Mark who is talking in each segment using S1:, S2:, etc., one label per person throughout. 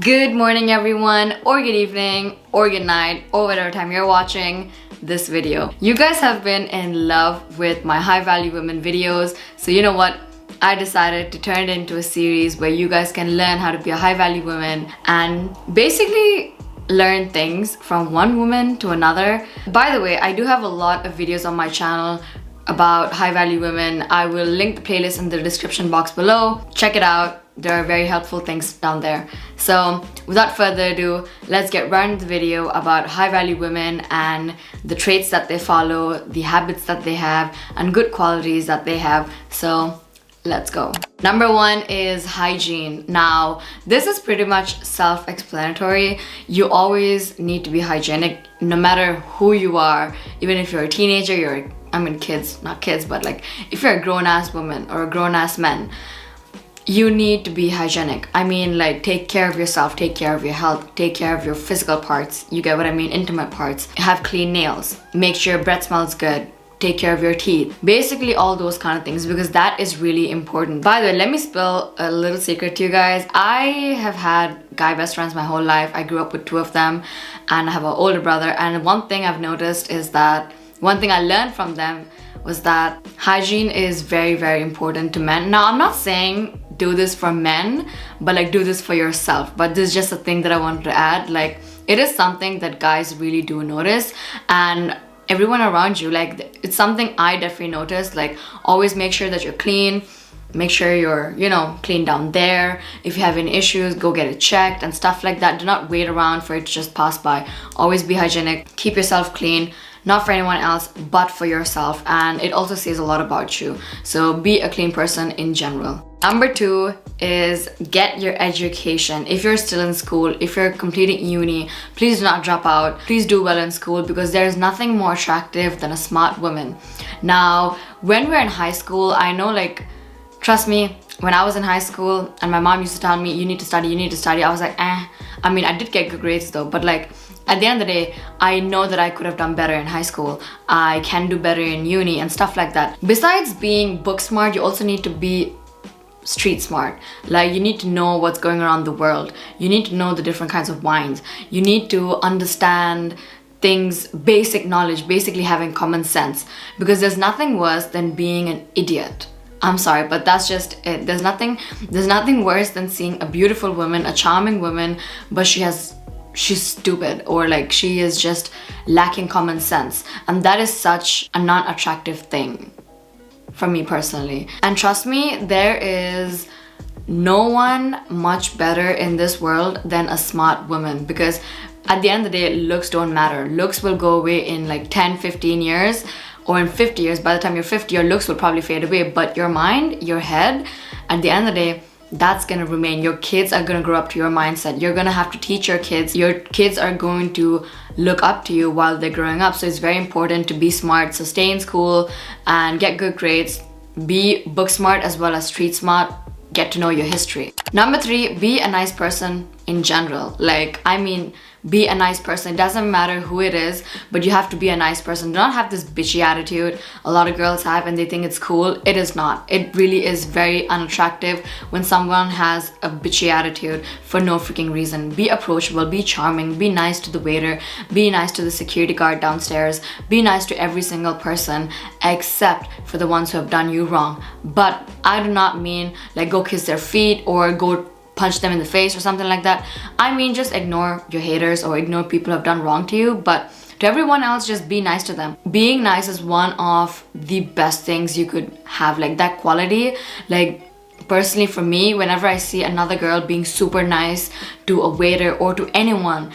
S1: Good morning everyone, or good evening, or good night, or whatever time you're watching this video. You guys have been in love with my high value women videos, so you know what? I decided to turn it into a series where you guys can learn how to be a high value woman and basically learn things from one woman to another. By the way, I do have a lot of videos on my channel about high value women. I will link the playlist in the description box below. Check it out. There are very helpful things down there. So without further ado, let's get right into the video about high value women and the traits that they follow, the habits that they have, and good qualities that they have. So let's go. Number one is hygiene. Now, this is pretty much self-explanatory. You always need to be hygienic no matter who you are. Even if you're a teenager, kids, not kids, but like if you're a grown-ass woman or a grown-ass man, you need to be hygienic. I mean, like, take care of yourself, take care of your health, take care of your physical parts. You get what I mean? Intimate parts. Have clean nails. Make sure your breath smells good. Take care of your teeth. Basically all those kind of things, because that is really important. By the way, let me spill a little secret to you guys. I have had guy best friends my whole life. I grew up with two of them and I have an older brother, and one thing I've noticed is that one thing I learned from them was that hygiene is very, very important to men. Now, I'm not saying do this for men, but like do this for yourself. But this is just a thing that I wanted to add. Like, it is something that guys really do notice, and everyone around you, like, it's something I definitely noticed. Like, always make sure that you're clean. Make sure you're, clean down there. If you have any issues, go get it checked and stuff like that. Do not wait around for it to just pass by. Always be hygienic. Keep yourself clean. Not for anyone else, but for yourself. And it also says a lot about you. So be a clean person in general. Number two is get your education. If you're still in school, if you're completing uni, please do not drop out. Please do well in school, because there is nothing more attractive than a smart woman. Now, when we're in high school, I know, like, trust me, when I was in high school and my mom used to tell me, you need to study, I was like, I mean, I did get good grades though, but like, at the end of the day, I know that I could have done better in high school. I can do better in uni and stuff like that. Besides being book smart, you also need to be street smart. Like, you need to know what's going around the world. You need to know the different kinds of wines. You need to understand things, basic knowledge, basically having common sense. Because there's nothing worse than being an idiot. I'm sorry, but that's just it. There's nothing worse than seeing a beautiful woman, a charming woman, but she's stupid, or like she is just lacking common sense. And that is such a non-attractive thing for me personally. And trust me, there is no one much better in this world than a smart woman, because at the end of the day, looks don't matter. Looks will go away in like 10, 15 years, or in 50 years. By the time you're 50, your looks will probably fade away, but your mind, your head, at the end of the day, that's gonna remain. Your kids are gonna grow up to your mindset. You're gonna have to teach your kids. Your kids are going to look up to you while they're growing up. So it's very important to be smart. So stay in school and get good grades. Be book smart as well as street smart. Get to know your history. Number three, be a nice person in general. Like, I mean, be a nice person. It doesn't matter who it is, but you have to be a nice person. Do not have this bitchy attitude a lot of girls have and they think it's cool. It is not. It really is very unattractive when someone has a bitchy attitude for no freaking reason. Be approachable, be charming, be nice to the waiter, be nice to the security guard downstairs, be nice to every single person except for the ones who have done you wrong. But I do not mean like go kiss their feet or go punch them in the face or something like that. I mean, just ignore your haters or ignore people who have done wrong to you, but to everyone else, just be nice to them. Being nice is one of the best things you could have, like that quality. Like, personally for me, whenever I see another girl being super nice to a waiter or to anyone,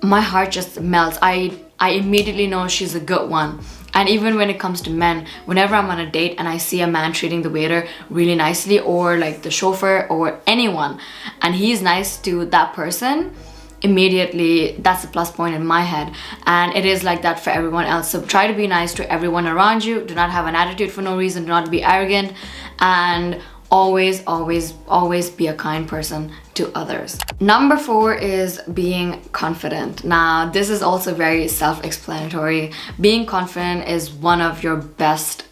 S1: my heart just melts. I immediately know she's a good one. And even when it comes to men, whenever I'm on a date and I see a man treating the waiter really nicely, or like the chauffeur or anyone, and he's nice to that person, immediately that's a plus point in my head. And it is like that for everyone else. So try to be nice to everyone around you. Do not have an attitude for no reason. Do not be arrogant. And always, always, always be a kind person to others. Number four is being confident. Now, this is also very self-explanatory. Being confident is one of your best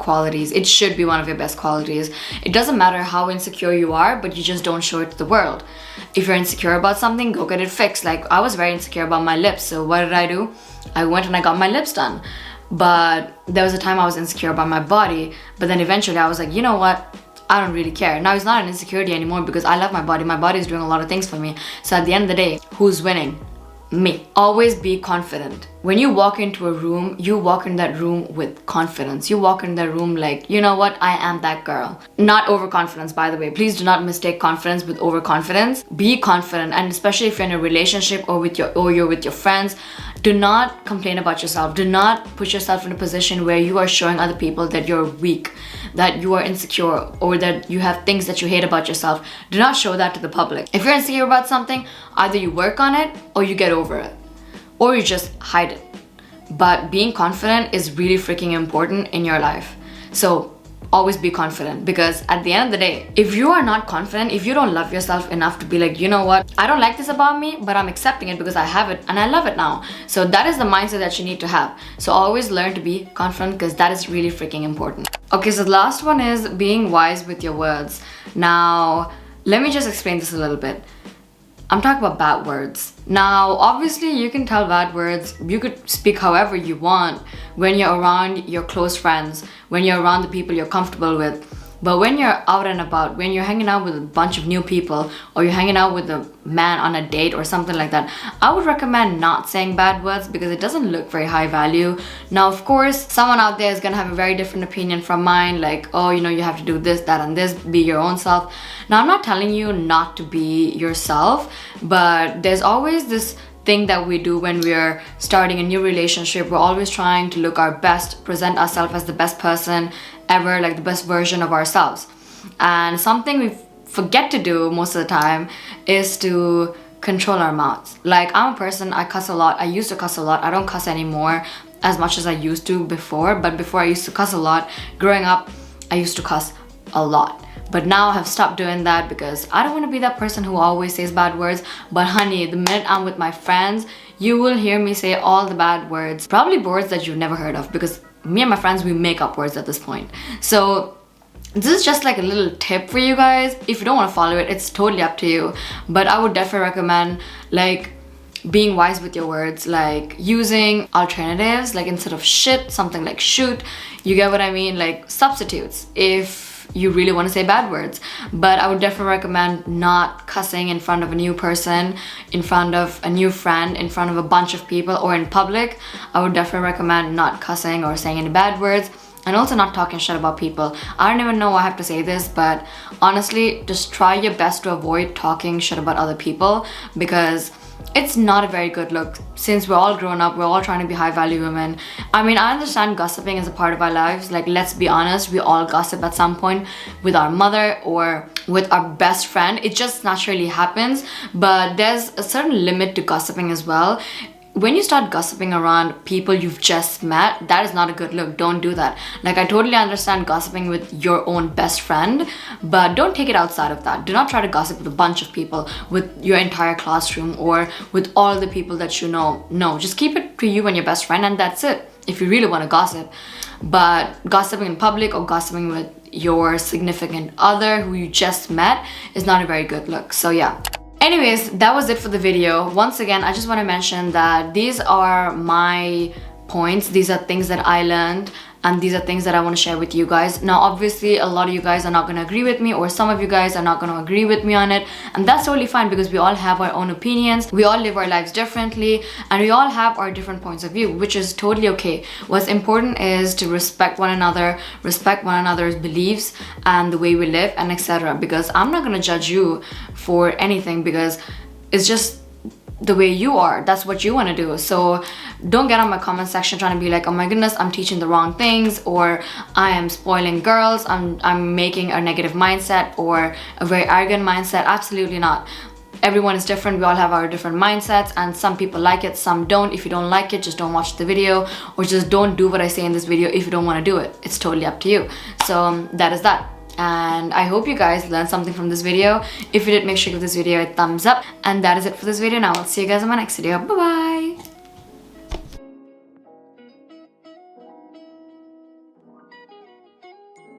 S1: qualities. It should be one of your best qualities. It doesn't matter how insecure you are, but you just don't show it to the world. If you're insecure about something, go get it fixed. Like, I was very insecure about my lips, so what did I do? I went and I got my lips done. But there was a time I was insecure about my body, but then eventually I was like, you know what? I don't really care. Now it's not an insecurity anymore because I love my body. My body is doing a lot of things for me. So at the end of the day, who's winning? Me. Always be confident. When you walk into a room, you walk in that room with confidence. You walk in that room like, you know what, I am that girl. Not overconfidence, by the way. Please do not mistake confidence with overconfidence. Be confident, and especially if you're in a relationship or you're with your friends, do not complain about yourself. Do not put yourself in a position where you are showing other people that you're weak, that you are insecure, or that you have things that you hate about yourself. Do not show that to the public. If you're insecure about something, either you work on it or you get over it, or you just hide it. But being confident is really freaking important in your life. So always be confident, because at the end of the day, if you are not confident, if you don't love yourself enough to be like, you know what, I don't like this about me, but I'm accepting it because I have it and I love it now. So that is the mindset that you need to have. So always learn to be confident, because that is really freaking important. Okay, so the last one is being wise with your words. Now, let me just explain this a little bit. I'm talking about bad words. Now, obviously, you can tell bad words. You could speak however you want when you're around your close friends, when you're around the people you're comfortable with. But when you're out and about, when you're hanging out with a bunch of new people, or you're hanging out with a man on a date or something like that, I would recommend not saying bad words, because it doesn't look very high value. Now, of course, someone out there is gonna have a very different opinion from mine, like, oh, you know, you have to do this, that, and this, be your own self. Now, I'm not telling you not to be yourself, but there's always this thing that we do when we're starting a new relationship. We're always trying to look our best, present ourselves as the best person ever, like the best version of ourselves. And something we forget to do most of the time is to control our mouths. Like, I'm a person, I cuss a lot. I used to cuss a lot. I don't cuss anymore as much as I used to before, but before I used to cuss a lot. Growing up, I used to cuss a lot. But now I have stopped doing that because I don't want to be that person who always says bad words. But honey, the minute I'm with my friends, you will hear me say all the bad words. Probably words that you've never heard of, because me and my friends, we make up words at this point. So this is just like a little tip for you guys. If you don't want to follow it, it's totally up to you. But I would definitely recommend like being wise with your words, like using alternatives, like instead of shit, something like shoot. You get what I mean? Like substitutes if you really want to say bad words. But I would definitely recommend not cussing in front of a new person, in front of a new friend, in front of a bunch of people, or in public. I would definitely recommend not cussing or saying any bad words, and also not talking shit about people. I don't even know why I have to say this, but honestly, just try your best to avoid talking shit about other people, because it's not a very good look. Since we're all grown up, we're all trying to be high value women. I mean, I understand gossiping is a part of our lives. Like, let's be honest, we all gossip at some point with our mother or with our best friend. It just naturally happens, but there's a certain limit to gossiping as well. When you start gossiping around people you've just met, that is not a good look. Don't do that. Like, I totally understand gossiping with your own best friend, but don't take it outside of that. Do not try to gossip with a bunch of people, with your entire classroom, or with all the people that you know. No, just keep it to you and your best friend, and that's it, if you really want to gossip. But gossiping in public or gossiping with your significant other who you just met is not a very good look. So yeah. Anyways, that was it for the video. Once again, I just want to mention that these are my points. These are things that I learned, and these are things that I want to share with you guys. Now, obviously, a lot of you guys are not going to agree with me, or some of you guys are not going to agree with me on it, and that's totally fine, because we all have our own opinions. We all live our lives differently, and we all have our different points of view, which is totally okay. What's important is to respect one another, respect one another's beliefs and the way we live, and etc. Because I'm not going to judge you for anything, because it's just the way you are. That's what you want to do. So don't get on my comment section trying to be like, oh my goodness, I'm teaching the wrong things, or I am spoiling girls, I'm making a negative mindset or a very arrogant mindset. Absolutely not. Everyone is different. We all have our different mindsets, and some people like it, some don't. If you don't like it, just don't watch the video, or just don't do what I say in this video if you don't want to do it. It's totally up to you. So that is that. And I hope you guys learned something from this video. If you did, make sure to give this video a thumbs up. And that is it for this video. Now I'll see you guys in my next video. Bye bye.